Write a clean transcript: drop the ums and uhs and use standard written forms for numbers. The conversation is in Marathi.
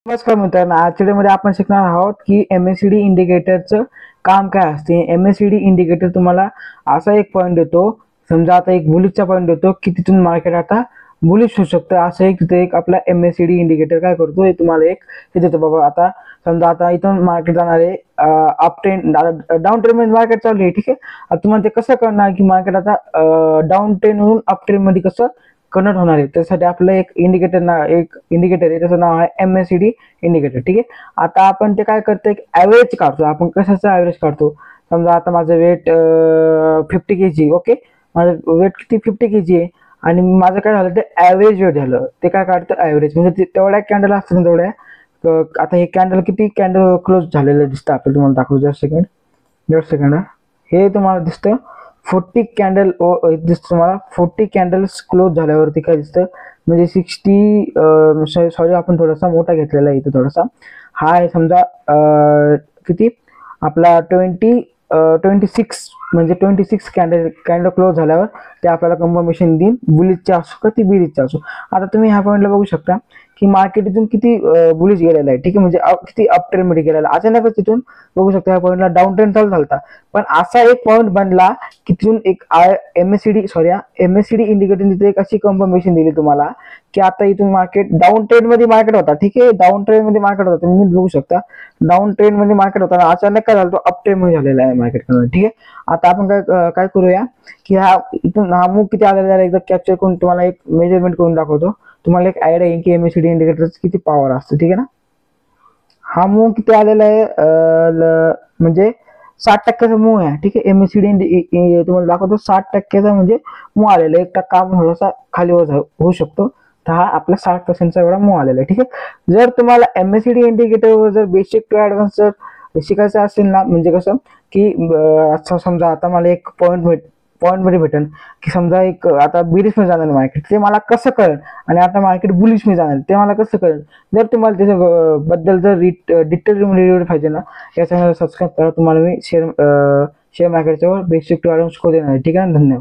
नमस्कार मित्रांनो, आजच्या व्हिडिओमध्ये आपण शिकणार आहोत की MACD इंडिकेटरचं काम काय असते। MACD इंडिकेटर तुम्हाला असा एक पॉइंट देतो, समजा आता एक बुलिशचा पॉइंट देतो की तिथून मार्केट आता बुलिश होऊ शकतं। असं एक तिथे एक आपला MACD इंडिकेटर काय करतो हे तुम्हाला एक हे देतो। बाबा आता समजा आता इथून मार्केट जाणार आहे, अप ट्रेंड डाऊन ट्रेंड मध्ये मार्केट चालू आहे, ठीक आहे। आता तुम्हाला ते कसं करणार की मार्केट आता डाऊन ट्रेंड वरून अप ट्रेंड मध्ये कसं कन्वर्ट होणार आहे, त्यासाठी आपलं एक इंडिकेटर आहे, त्याचं नाव आहे MACD इंडिकेटर, ठीक आहे। आता आपण ते काय करतो, एक ॲव्हरेज काढतो। आपण कशाचं ॲव्हरेज काढतो, समजा आता माझं वेट 50 kg, ओके, माझं वेट किती 50 kg आहे आणि माझं काय झालं ते ॲव्हरेज वेट झालं, ते काय काढतं ॲव्हरेज, म्हणजे तेवढ्या कॅन्डल असतात ना तेवढ्या। आता हे कॅन्डल किती कॅन्डल क्लोज झालेलं दिसतं आपल्याला, तुम्हाला दाखवतो जस्ट सेकंड हे तुम्हाला दिसतं 40 कॅन्डल दिसतं तुम्हाला। 40 कॅन्डल्स क्लोज झाल्यावरती काय दिसतं, म्हणजे 60 सॉरी आपण थोडासा मोठा घेतलेला आहे इथं थोडासा, हा आहे समजा किती आपला 26, म्हणजे 26 कॅन्डल क्लोज झाल्यावर ते आपल्याला कन्फर्मेशन देईल बुलिशचे असो का ती बेरिशचे असो। आता तुम्ही ह्या पॉईंटला बघू शकता की मार्केट इथून किती बुलिश गेलेला आहे, ठीक आहे, म्हणजे किती अप ट्रेंड मध्ये गेलेला। अचानकच तिथून बघू शकता ह्या पॉईंटला डाऊन ट्रेंड चालू झाला, पण असा एक पॉईंट बनला की तिथून एक MACD इंडिकेटर तिथे एक अशी कन्फर्मेशन दिली तुम्हाला की आता इथून मार्केट डाऊन ट्रेंड मध्ये मार्केट होता, ठीक आहे, डाऊन ट्रेंड मध्ये मार्केट होता, तुम्ही बघू शकता डाऊन ट्रेंड मध्ये मार्केट होता, अचानक काय झालं तो अप ट्रेंड मध्ये झालेला आहे मार्केट, ठीक आहे। आता आपण काय करूया की हा इथून हा मूव किती आलेला आहे एकदा कॅप्चर करून तुम्हाला एक मेजरमेंट करून दाखवतो, तुम्हाला एक आयडिया येईल की MACD इंडिकेटरचं किती पॉवर असतं, ठीक आहे ना। हा मूव किती आलेला आहे, म्हणजे 60% मूव आहे, ठीक आहे। MACD तुम्हाला दाखवतो 60% म्हणजे मूव आलेला आहे, 1% थोडासा खालीवर होऊ शकतो, तर हा आपला 60% एवढा मूव आलेला आहे, ठीक आहे। जर तुम्हाला MACD इंडिकेटरवर जर बेसिक टू ॲडव्हान्स जर शिकायचं असेल ना, म्हणजे कसं की समजा आता मला एक पॉईंट मध्ये भेटेल की समजा एक आता बेरिश मध्ये जाणार मार्केट, ते मला कसं कळेल, आणि आता मार्केट बुलिश मध्ये जाणार ते मला कसं कळेल। जर तुम्हाला त्याच्या बद्दल जर डिटेल व्हिडिओ पाहिजे ना, या चॅनलला सबस्क्राईब करा, तुम्हाला मी शेअर मार्केटच्या बेसिक टू ॲडव्हान्स शिकवून देणार आहे, ठीक आहे। धन्यवाद।